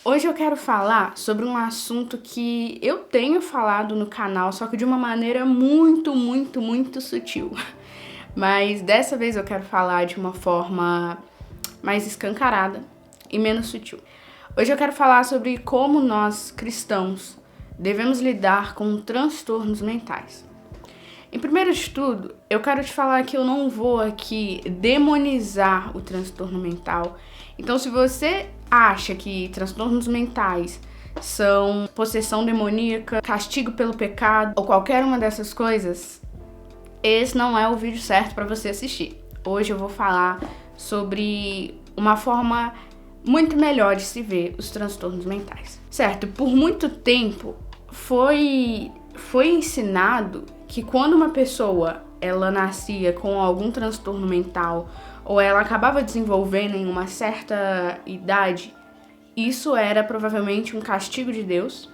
Hoje eu quero falar sobre um assunto que eu tenho falado no canal, só que de uma maneira muito sutil. Mas dessa vez eu quero falar de uma forma mais escancarada e menos sutil. Hoje eu quero falar sobre como nós, cristãos, devemos lidar com transtornos mentais. Em primeiro de tudo, eu quero te falar que eu não vou aqui demonizar o transtorno mental. Então, se você acha que transtornos mentais são possessão demoníaca, castigo pelo pecado ou qualquer uma dessas coisas, esse não é o vídeo certo para você assistir. Hoje eu vou falar sobre uma forma muito melhor de se ver os transtornos mentais. Certo, por muito tempo foi ensinado que quando uma pessoa ela nascia com algum transtorno mental ou ela acabava desenvolvendo em uma certa idade, isso era provavelmente um castigo de Deus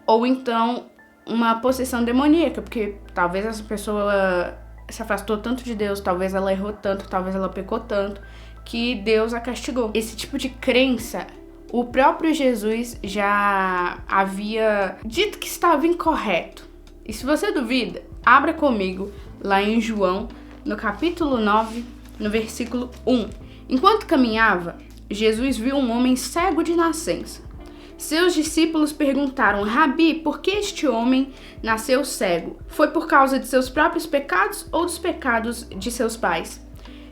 ou então uma possessão demoníaca, porque talvez essa pessoa se afastou tanto de Deus, talvez ela errou tanto, talvez ela pecou tanto, que Deus a castigou. Esse tipo de crença, o próprio Jesus já havia dito que estava incorreto. E se você duvida, abra comigo lá em João, no capítulo 9, no versículo 1. Enquanto caminhava, Jesus viu um homem cego de nascença. Seus discípulos perguntaram: Rabi, por que este homem nasceu cego? Foi por causa de seus próprios pecados ou dos pecados de seus pais?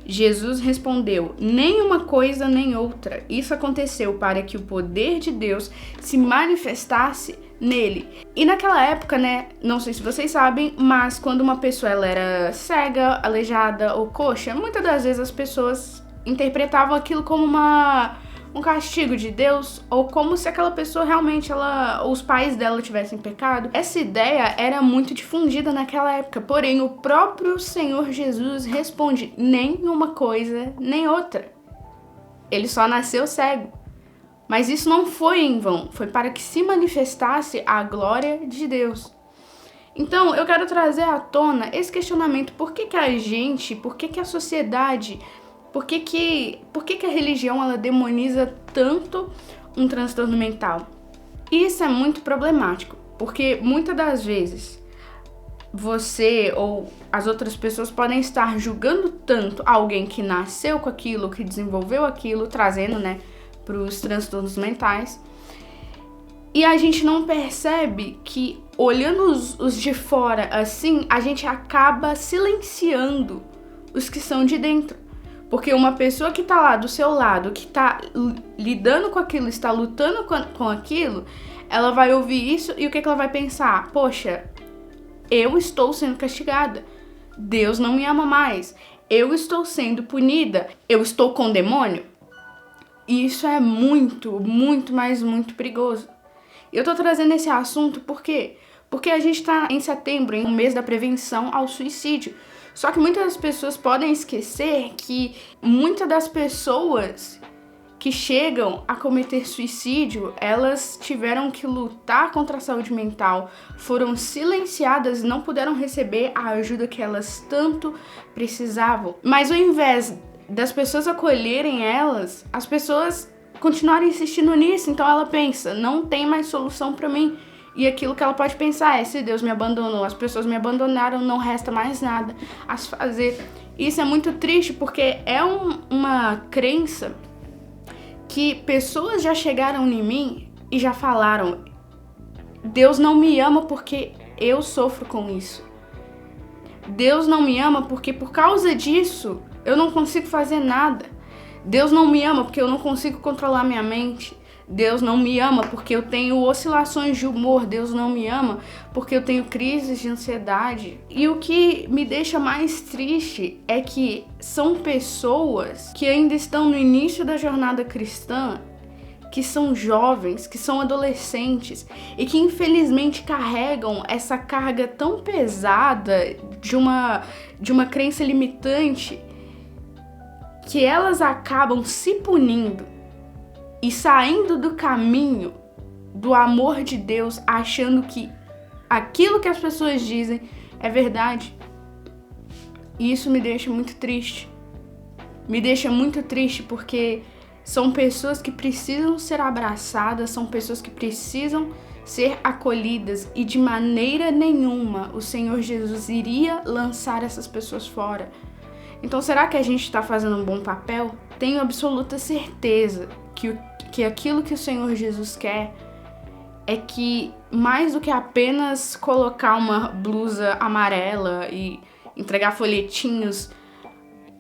Jesus respondeu: nem uma coisa nem outra. Isso aconteceu para que o poder de Deus se manifestasse nele. E naquela época, não sei se vocês sabem, mas quando uma pessoa ela era cega, aleijada ou coxa, muitas das vezes as pessoas interpretavam aquilo como um castigo de Deus, ou como se aquela pessoa realmente, os pais dela tivessem pecado. Essa ideia era muito difundida naquela época, porém o próprio Senhor Jesus responde: nem uma coisa, nem outra. Ele só nasceu cego. Mas isso não foi em vão, foi para que se manifestasse a glória de Deus. Então, eu quero trazer à tona esse questionamento: por que a gente, por que a sociedade, por que a religião ela demoniza tanto um transtorno mental? Isso é muito problemático, porque muitas das vezes você ou as outras pessoas podem estar julgando tanto alguém que nasceu com aquilo, que desenvolveu aquilo, trazendo, para os transtornos mentais. E a gente não percebe que, olhando os de fora assim, a gente acaba silenciando os que são de dentro. Porque uma pessoa que tá lá do seu lado, que tá lidando com aquilo, está lutando com aquilo, ela vai ouvir isso e o que ela vai pensar? Poxa, eu estou sendo castigada. Deus não me ama mais. Eu estou sendo punida. Eu estou com demônio. E isso é muito perigoso. Eu tô trazendo esse assunto por quê? Porque a gente tá em setembro, em um mês da prevenção ao suicídio. Só que muitas das pessoas podem esquecer que muitas das pessoas que chegam a cometer suicídio, elas tiveram que lutar contra a saúde mental, foram silenciadas e não puderam receber a ajuda que elas tanto precisavam. Mas ao invés das pessoas acolherem elas, as pessoas continuarem insistindo nisso. Então ela pensa: não tem mais solução pra mim. E aquilo que ela pode pensar é: se Deus me abandonou, as pessoas me abandonaram, não resta mais nada a se fazer. Isso é muito triste, porque é uma crença que pessoas já chegaram em mim e já falaram: Deus não me ama porque eu sofro com isso. Deus não me ama porque por causa disso eu não consigo fazer nada. Deus não me ama porque eu não consigo controlar minha mente. Deus não me ama porque eu tenho oscilações de humor. Deus não me ama porque eu tenho crises de ansiedade. E o que me deixa mais triste é que são pessoas que ainda estão no início da jornada cristã, que são jovens, que são adolescentes e que infelizmente carregam essa carga tão pesada de uma crença limitante, que elas acabam se punindo e saindo do caminho do amor de Deus, achando que aquilo que as pessoas dizem é verdade. E isso me deixa muito triste. Me deixa muito triste porque São pessoas que precisam ser abraçadas, são pessoas que precisam ser acolhidas, e de maneira nenhuma o Senhor Jesus iria lançar essas pessoas fora. Então, será que a gente está fazendo um bom papel? Tenho absoluta certeza que aquilo que o Senhor Jesus quer é que, mais do que apenas colocar uma blusa amarela e entregar folhetinhos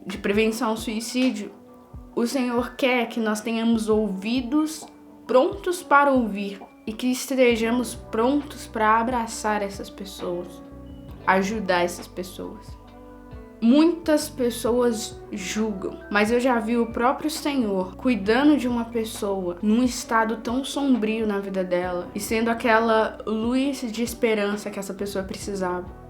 de prevenção ao suicídio, o Senhor quer que nós tenhamos ouvidos prontos para ouvir e que estejamos prontos para abraçar essas pessoas, ajudar essas pessoas. Muitas pessoas julgam, mas eu já vi o próprio Senhor cuidando de uma pessoa num estado tão sombrio na vida dela e sendo aquela luz de esperança que essa pessoa precisava.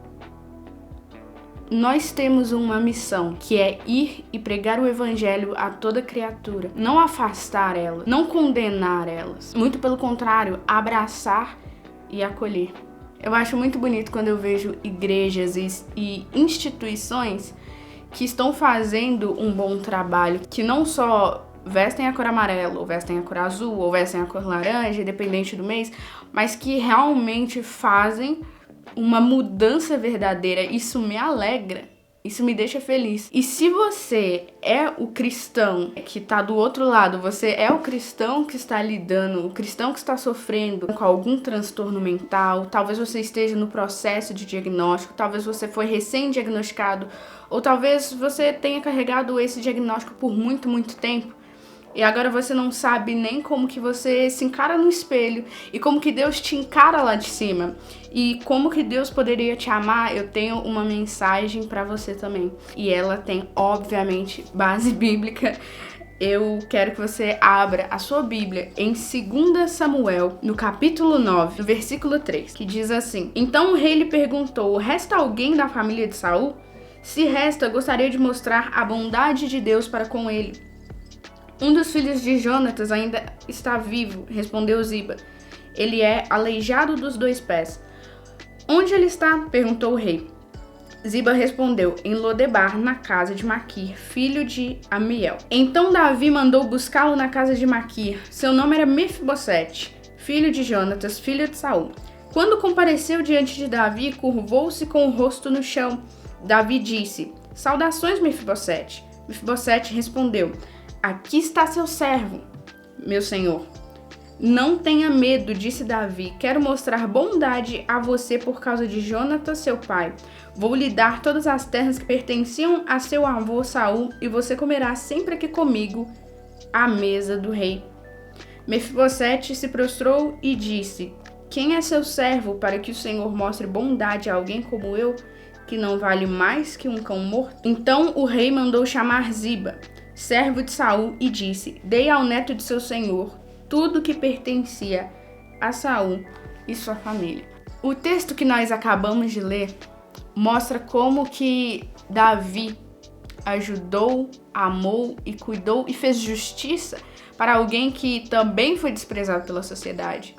Nós temos uma missão, que é ir e pregar o evangelho a toda criatura, não afastar elas, não condenar elas, muito pelo contrário, abraçar e acolher. Eu acho muito bonito quando eu vejo igrejas e instituições que estão fazendo um bom trabalho, que não só vestem a cor amarela, ou vestem a cor azul, ou vestem a cor laranja, independente do mês, mas que realmente fazem uma mudança verdadeira. Isso me alegra, isso me deixa feliz. E se você é o cristão que está do outro lado, você é o cristão que está lidando, o cristão que está sofrendo com algum transtorno mental, talvez você esteja no processo de diagnóstico, talvez você foi recém-diagnosticado, ou talvez você tenha carregado esse diagnóstico por muito, muito tempo, e agora você não sabe nem como que você se encara no espelho e como que Deus te encara lá de cima e como que Deus poderia te amar. Eu tenho uma mensagem para você também, e ela tem, obviamente, base bíblica. Eu quero que você abra a sua Bíblia em 2 Samuel, no capítulo 9, no versículo 3, que diz assim: Então o rei lhe perguntou: resta alguém da família de Saul? Se resta, gostaria de mostrar a bondade de Deus para com ele. Um dos filhos de Jonatas ainda está vivo, respondeu Ziba. Ele é aleijado dos 2 pés. Onde ele está? Perguntou o rei. Ziba respondeu: em Lodebar, na casa de Maquir, filho de Amiel. Então Davi mandou buscá-lo na casa de Maquir. Seu nome era Mefibosete, filho de Jonatas, filho de Saul. Quando compareceu diante de Davi, curvou-se com o rosto no chão. Davi disse: Saudações, Mefibosete. Mefibosete respondeu: Aqui está seu servo, meu senhor. Não tenha medo, disse Davi. Quero mostrar bondade a você por causa de Jonatas, seu pai. Vou lhe dar todas as terras que pertenciam a seu avô Saul, e você comerá sempre aqui comigo à mesa do rei. Mefibosete se prostrou e disse: Quem é seu servo para que o Senhor mostre bondade a alguém como eu, que não vale mais que um cão morto? Então o rei mandou chamar Ziba, servo de Saul, e disse: Dei ao neto de seu senhor tudo que pertencia a Saul e sua família. O texto que nós acabamos de ler mostra como que Davi ajudou, amou e cuidou e fez justiça para alguém que também foi desprezado pela sociedade.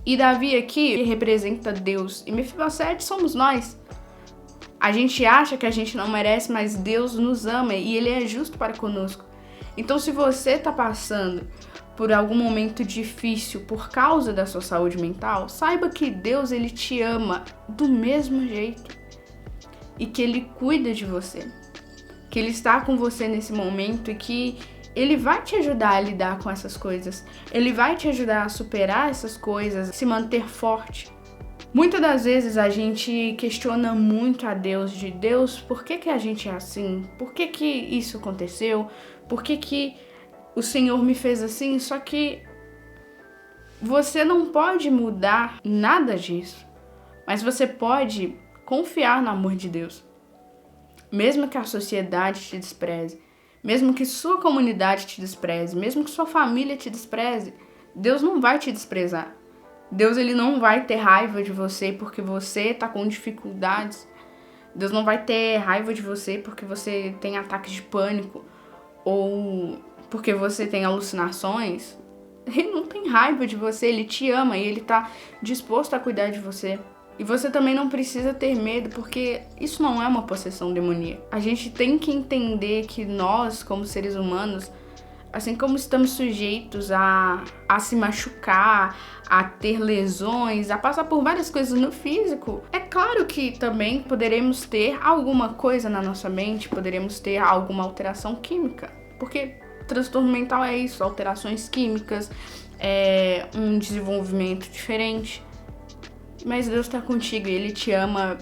E Davi aqui representa Deus, e Mefibosete somos nós. A gente acha que a gente não merece, mas Deus nos ama e Ele é justo para conosco. Então, se você está passando por algum momento difícil por causa da sua saúde mental, saiba que Deus, Ele te ama do mesmo jeito e que Ele cuida de você, que Ele está com você nesse momento e que Ele vai te ajudar a lidar com essas coisas. Ele vai te ajudar a superar essas coisas, se manter forte. Muitas das vezes a gente questiona muito a Deus, de Deus, por que a gente é assim? Por que isso aconteceu? Por que o Senhor me fez assim? Só que você não pode mudar nada disso, mas você pode confiar no amor de Deus. Mesmo que a sociedade te despreze, mesmo que sua comunidade te despreze, mesmo que sua família te despreze, Deus não vai te desprezar. Deus, ele não vai ter raiva de você porque você está com dificuldades. Deus não vai ter raiva de você porque você tem ataques de pânico ou porque você tem alucinações. Ele não tem raiva de você, ele te ama e ele está disposto a cuidar de você. E você também não precisa ter medo, porque isso não é uma possessão demoníaca. A gente tem que entender que nós, como seres humanos, assim como estamos sujeitos a se machucar, a ter lesões, a passar por várias coisas no físico, é claro que também poderemos ter alguma coisa na nossa mente, poderemos ter alguma alteração química, porque transtorno mental é isso, alterações químicas, é um desenvolvimento diferente. Mas Deus está contigo e Ele te ama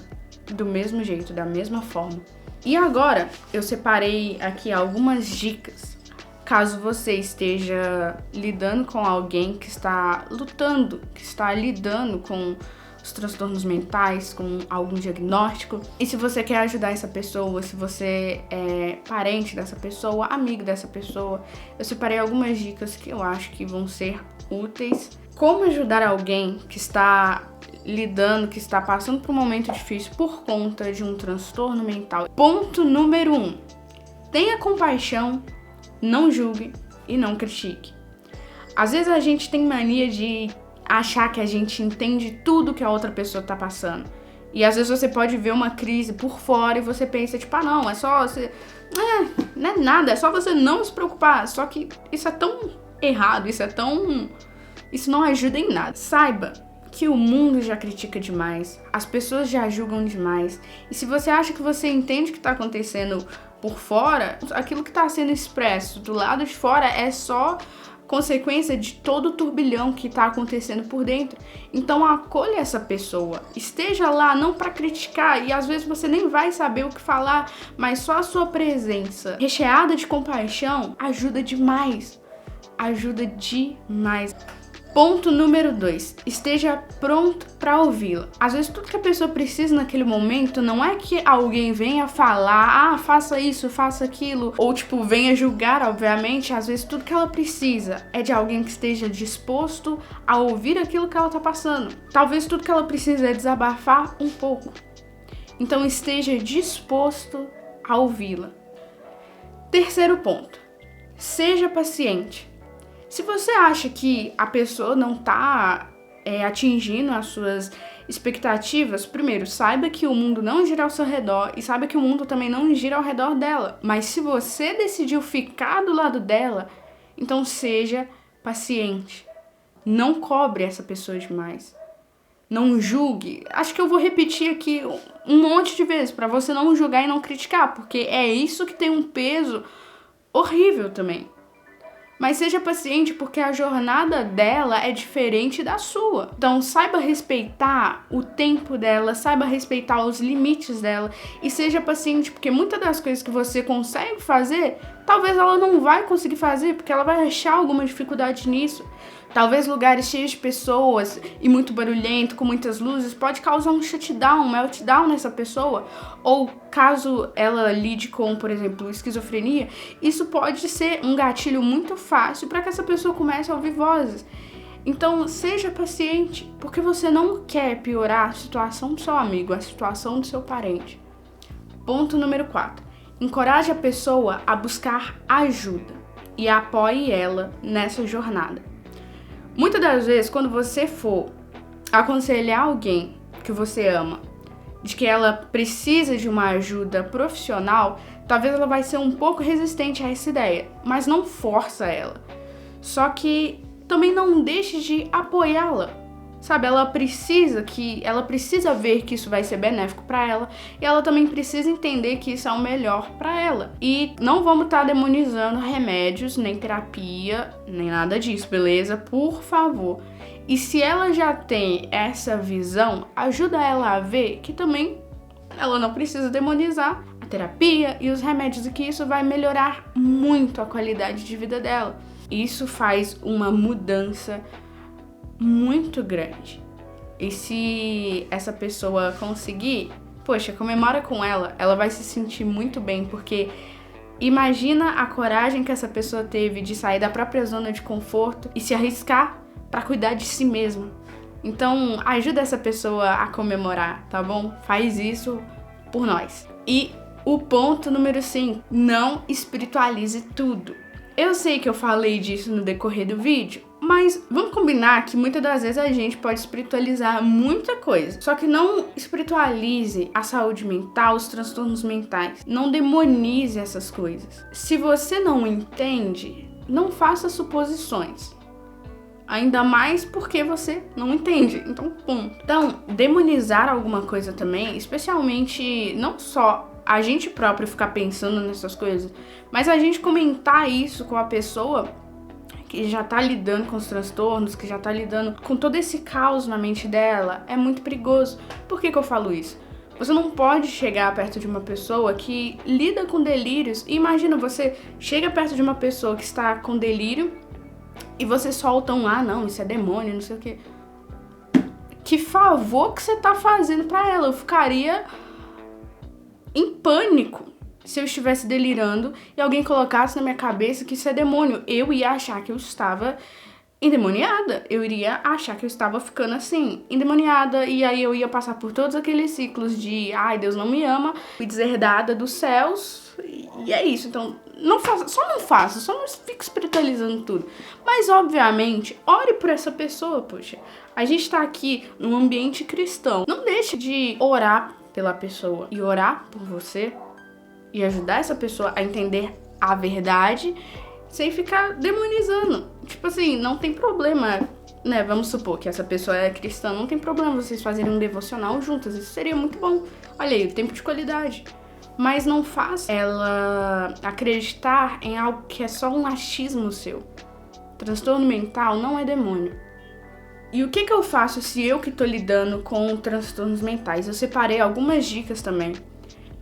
do mesmo jeito, da mesma forma. E agora eu separei aqui algumas dicas, caso você esteja lidando com alguém que está lutando, que está lidando com os transtornos mentais, com algum diagnóstico. E se você quer ajudar essa pessoa, se você é parente dessa pessoa, amigo dessa pessoa, eu separei algumas dicas que eu acho que vão ser úteis. Como ajudar alguém que está lidando, que está passando por um momento difícil por conta de um transtorno mental. Ponto número 1. Tenha compaixão, não julgue e não critique. Às vezes a gente tem mania de achar que a gente entende tudo que a outra pessoa tá passando. E às vezes você pode ver uma crise por fora e você pensa, tipo, ah não, é só você... não é nada, é só você não se preocupar. Só que isso é tão errado, isso não ajuda em nada. Saiba que o mundo já critica demais, as pessoas já julgam demais. E se você acha que você entende o que está acontecendo por fora, aquilo que está sendo expresso do lado de fora é só consequência de todo o turbilhão que está acontecendo por dentro. Então acolha essa pessoa, esteja lá não para criticar, e às vezes você nem vai saber o que falar, mas só a sua presença recheada de compaixão ajuda demais. Ajuda demais. Ponto número 2, esteja pronto para ouvi-la. Às vezes tudo que a pessoa precisa naquele momento não é que alguém venha falar, faça isso, faça aquilo, ou tipo, venha julgar, obviamente. Às vezes tudo que ela precisa é de alguém que esteja disposto a ouvir aquilo que ela tá passando. Talvez tudo que ela precisa é desabafar um pouco. Então esteja disposto a ouvi-la. Terceiro ponto, seja paciente. Se você acha que a pessoa não tá atingindo as suas expectativas, primeiro, saiba que o mundo não gira ao seu redor e saiba que o mundo também não gira ao redor dela. Mas se você decidiu ficar do lado dela, então seja paciente. Não cobre essa pessoa demais. Não julgue. Acho que eu vou repetir aqui um monte de vezes para você não julgar e não criticar, porque é isso que tem um peso horrível também. Mas seja paciente porque a jornada dela é diferente da sua. Então saiba respeitar o tempo dela, saiba respeitar os limites dela e seja paciente porque muitas das coisas que você consegue fazer, talvez ela não vai conseguir fazer porque ela vai achar alguma dificuldade nisso. Talvez lugares cheios de pessoas e muito barulhento, com muitas luzes, pode causar um shutdown, um meltdown nessa pessoa. Ou caso ela lide com, por exemplo, esquizofrenia, isso pode ser um gatilho muito fácil para que essa pessoa comece a ouvir vozes. Então, seja paciente, porque você não quer piorar a situação do seu amigo, a situação do seu parente. Ponto número 4. Encoraje a pessoa a buscar ajuda e apoie ela nessa jornada. Muitas das vezes, quando você for aconselhar alguém que você ama, de que ela precisa de uma ajuda profissional, talvez ela vai ser um pouco resistente a essa ideia, mas não força ela. Só que também não deixe de apoiá-la. Sabe, ela precisa ver que isso vai ser benéfico para ela e ela também precisa entender que isso é o melhor para ela. E não vamos estar demonizando remédios, nem terapia, nem nada disso, beleza? Por favor. E se ela já tem essa visão, ajuda ela a ver que também ela não precisa demonizar a terapia e os remédios e que isso vai melhorar muito a qualidade de vida dela. Isso faz uma mudança muito grande. E se essa pessoa conseguir, poxa, comemora com ela, ela vai se sentir muito bem, porque imagina a coragem que essa pessoa teve de sair da própria zona de conforto e se arriscar para cuidar de si mesma. Então, ajuda essa pessoa a comemorar, tá bom? Faz isso por nós. E o ponto número 5, não espiritualize tudo. Eu sei que eu falei disso no decorrer do vídeo, mas vamos combinar que muitas das vezes a gente pode espiritualizar muita coisa. Só que não espiritualize a saúde mental, os transtornos mentais. Não demonize essas coisas. Se você não entende, não faça suposições. Ainda mais porque você não entende. Então, ponto. Então, demonizar alguma coisa também, especialmente não só a gente próprio ficar pensando nessas coisas, mas a gente comentar isso com a pessoa que já tá lidando com os transtornos, que já tá lidando com todo esse caos na mente dela, é muito perigoso. Por que eu falo isso? Você não pode chegar perto de uma pessoa que lida com delírios. E imagina, você chega perto de uma pessoa que está com delírio e você solta não, isso é demônio, não sei o quê. Que favor que você tá fazendo pra ela? Eu ficaria em pânico se eu estivesse delirando e alguém colocasse na minha cabeça que isso é demônio. Eu ia achar que eu estava endemoniada. Eu iria achar que eu estava ficando assim, endemoniada. E aí eu ia passar por todos aqueles ciclos de Deus não me ama, fui deserdada dos céus. E é isso. Então, não faça, só não fique espiritualizando tudo. Mas, obviamente, ore por essa pessoa, poxa. A gente tá aqui num ambiente cristão. Não deixe de orar pela pessoa e orar por você e ajudar essa pessoa a entender a verdade sem ficar demonizando. Tipo assim, não tem problema, né? Vamos supor que essa pessoa é cristã, não tem problema vocês fazerem um devocional juntas. Isso seria muito bom. Olha aí, o tempo de qualidade. Mas não faça ela acreditar em algo que é só um achismo seu. Transtorno mental não é demônio. E o que eu faço se eu que tô lidando com transtornos mentais? Eu separei algumas dicas também.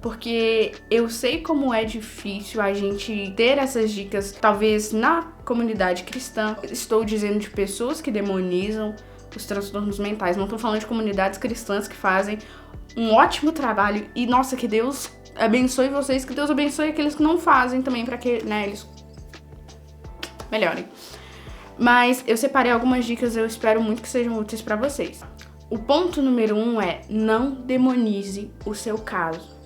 Porque eu sei como é difícil a gente ter essas dicas, talvez na comunidade cristã. Estou dizendo de pessoas que demonizam os transtornos mentais. Não estou falando de comunidades cristãs que fazem um ótimo trabalho. E, nossa, que Deus abençoe vocês, que Deus abençoe aqueles que não fazem também, para que, né, eles melhorem. Mas eu separei algumas dicas, eu espero muito que sejam úteis para vocês. O ponto número 1 é: não demonize o seu caso.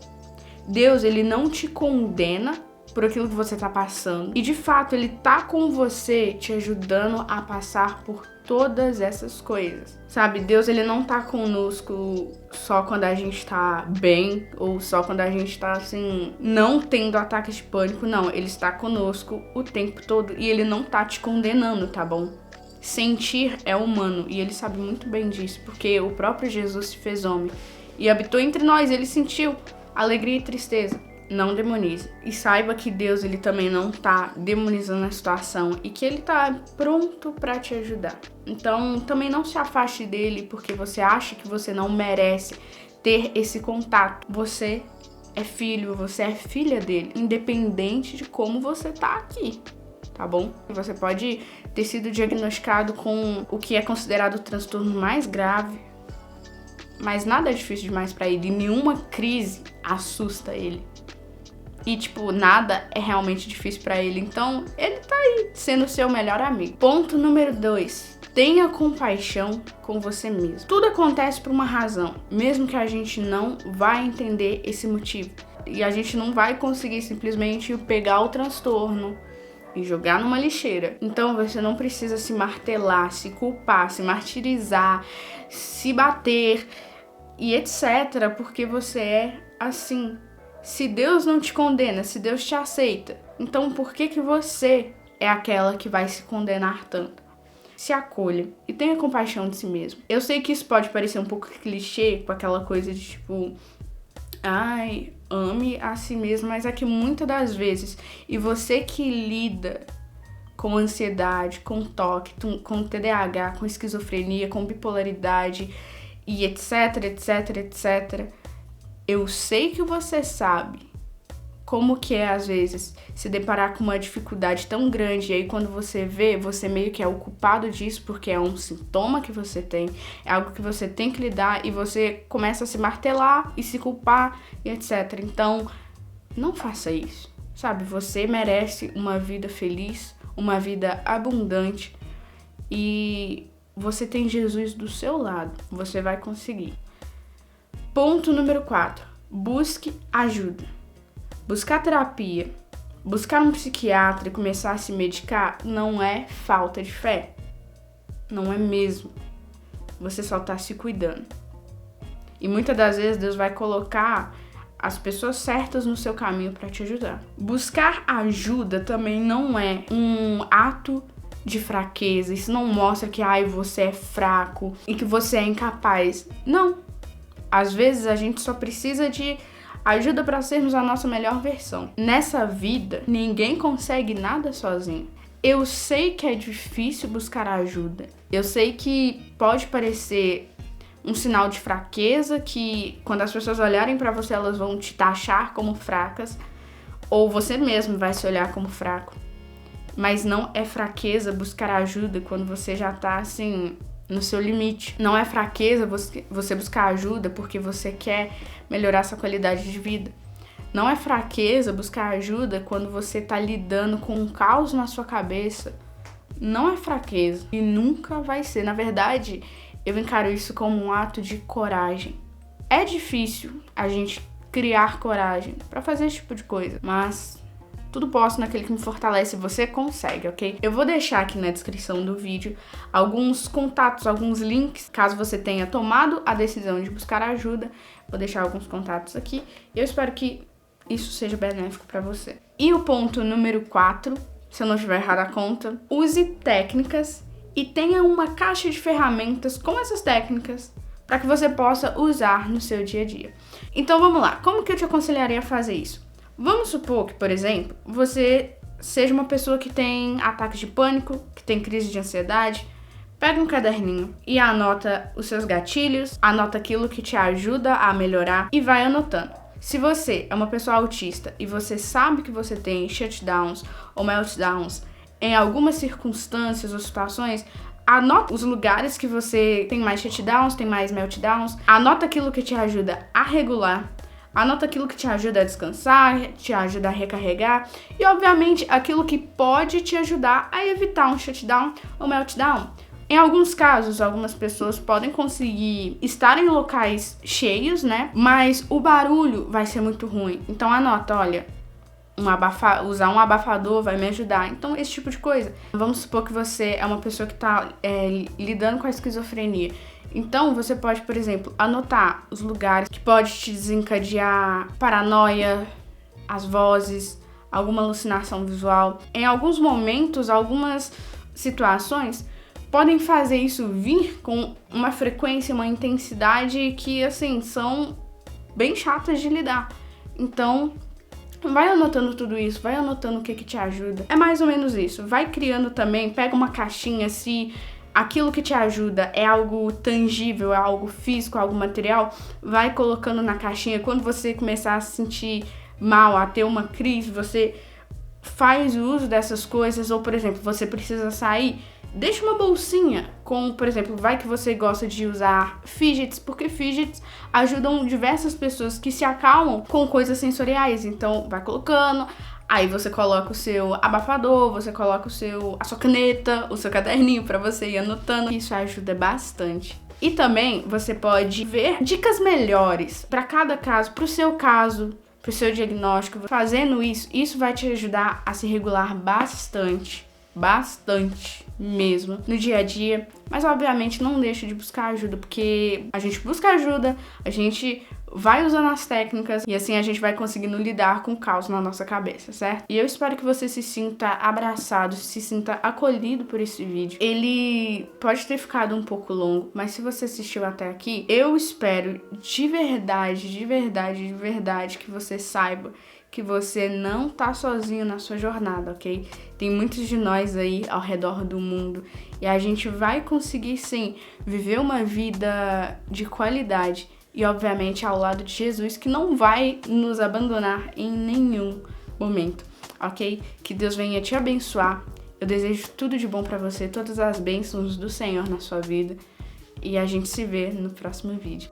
Deus, ele não te condena por aquilo que você tá passando. E, de fato, ele tá com você, te ajudando a passar por todas essas coisas. Sabe, Deus, ele não tá conosco só quando a gente tá bem, ou só quando a gente tá, assim, não tendo ataques de pânico. Não, ele está conosco o tempo todo e ele não tá te condenando, tá bom? Sentir é humano e ele sabe muito bem disso, porque o próprio Jesus se fez homem e habitou entre nós, ele sentiu alegria e tristeza. Não demonize. E saiba que Deus, ele também não tá demonizando a situação e que ele tá pronto pra te ajudar. Então, também não se afaste dele porque você acha que você não merece ter esse contato. Você é filho, você é filha dele, independente de como você tá aqui, tá bom? Você pode ter sido diagnosticado com o que é considerado o transtorno mais grave, mas nada é difícil demais pra ele, e nenhuma crise assusta ele. E, tipo, nada é realmente difícil pra ele. Então, ele tá aí, sendo seu melhor amigo. Ponto número 2. Tenha compaixão com você mesmo. Tudo acontece por uma razão, mesmo que a gente não vai entender esse motivo. E a gente não vai conseguir simplesmente pegar o transtorno e jogar numa lixeira. Então, você não precisa se martelar, se culpar, se martirizar, se bater e etc. Porque você é assim. Se Deus não te condena, se Deus te aceita, então por que você é aquela que vai se condenar tanto? Se acolha e tenha compaixão de si mesmo. Eu sei que isso pode parecer um pouco clichê, com aquela coisa de tipo, ame a si mesmo, mas é que muitas das vezes, e você que lida com ansiedade, com toque, com TDAH, com esquizofrenia, com bipolaridade e etc, etc, etc, eu sei que você sabe como que é, às vezes, se deparar com uma dificuldade tão grande e aí quando você vê, você meio que é o culpado disso porque é um sintoma que você tem, é algo que você tem que lidar e você começa a se martelar e se culpar e etc. Então, não faça isso, sabe? Você merece uma vida feliz, uma vida abundante e você tem Jesus do seu lado, você vai conseguir. Ponto número 4. Busque ajuda. Buscar terapia, buscar um psiquiatra e começar a se medicar não é falta de fé. Não é mesmo. Você só tá se cuidando. E muitas das vezes Deus vai colocar as pessoas certas no seu caminho para te ajudar. Buscar ajuda também não é um ato de fraqueza. Isso não mostra que você é fraco e que você é incapaz. Não. Às vezes a gente só precisa de ajuda para sermos a nossa melhor versão. Nessa vida, ninguém consegue nada sozinho. Eu sei que é difícil buscar ajuda. Eu sei que pode parecer um sinal de fraqueza, que quando as pessoas olharem para você, elas vão te taxar como fracas, ou você mesmo vai se olhar como fraco. Mas não é fraqueza buscar ajuda quando você já tá assim no seu limite. Não é fraqueza você buscar ajuda porque você quer melhorar sua qualidade de vida. Não é fraqueza buscar ajuda quando você tá lidando com um caos na sua cabeça. Não é fraqueza e nunca vai ser. Na verdade, eu encaro isso como um ato de coragem. É difícil a gente criar coragem pra fazer esse tipo de coisa, mas tudo posso naquele que me fortalece, você consegue, ok? Eu vou deixar aqui na descrição do vídeo alguns contatos, alguns links, caso você tenha tomado a decisão de buscar ajuda. Vou deixar alguns contatos aqui e eu espero que isso seja benéfico para você. E o ponto número 4, se eu não estiver errada a conta, use técnicas e tenha uma caixa de ferramentas com essas técnicas para que você possa usar no seu dia a dia. Então vamos lá, como que eu te aconselharia a fazer isso? Vamos supor que, por exemplo, você seja uma pessoa que tem ataques de pânico, que tem crise de ansiedade. Pega um caderninho e anota os seus gatilhos, anota aquilo que te ajuda a melhorar e vai anotando. Se você é uma pessoa autista e você sabe que você tem shutdowns ou meltdowns em algumas circunstâncias ou situações, anota os lugares que você tem mais shutdowns, tem mais meltdowns, anota aquilo que te ajuda a regular, anota aquilo que te ajuda a descansar, te ajuda a recarregar e, obviamente, aquilo que pode te ajudar a evitar um shutdown ou meltdown. Em alguns casos, algumas pessoas podem conseguir estar em locais cheios, né? Mas o barulho vai ser muito ruim. Então anota, olha, usar um abafador vai me ajudar. Então, esse tipo de coisa. Vamos supor que você é uma pessoa que está lidando com a esquizofrenia. Então, você pode, por exemplo, anotar os lugares que pode te desencadear paranoia, as vozes, alguma alucinação visual. Em alguns momentos, algumas situações podem fazer isso vir com uma frequência, uma intensidade que, assim, são bem chatas de lidar. Então, vai anotando tudo isso, vai anotando o que te ajuda. É mais ou menos isso. Vai criando também, pega uma caixinha, se aquilo que te ajuda é algo tangível, é algo físico, algo material, vai colocando na caixinha. Quando você começar a se sentir mal, a ter uma crise, você faz o uso dessas coisas. Ou, por exemplo, você precisa sair, deixa uma bolsinha com, por exemplo, vai que você gosta de usar fidgets, porque fidgets ajudam diversas pessoas que se acalmam com coisas sensoriais. Então, vai colocando, aí você coloca o seu abafador, você coloca a sua caneta, o seu caderninho para você ir anotando. Isso ajuda bastante. E também você pode ver dicas melhores para cada caso, para o seu caso, para o seu diagnóstico. Fazendo isso vai te ajudar a se regular bastante mesmo no dia a dia, mas obviamente não deixa de buscar ajuda, porque a gente busca ajuda, a gente vai usando as técnicas e assim a gente vai conseguindo lidar com o caos na nossa cabeça, certo? E eu espero que você se sinta abraçado, se sinta acolhido por esse vídeo. Ele pode ter ficado um pouco longo, mas se você assistiu até aqui, eu espero de verdade que você saiba que você não tá sozinho na sua jornada, ok? Tem muitos de nós aí ao redor do mundo e a gente vai conseguir, sim, viver uma vida de qualidade e, obviamente, ao lado de Jesus, que não vai nos abandonar em nenhum momento, ok? Que Deus venha te abençoar. Eu desejo tudo de bom pra você, todas as bênçãos do Senhor na sua vida e a gente se vê no próximo vídeo.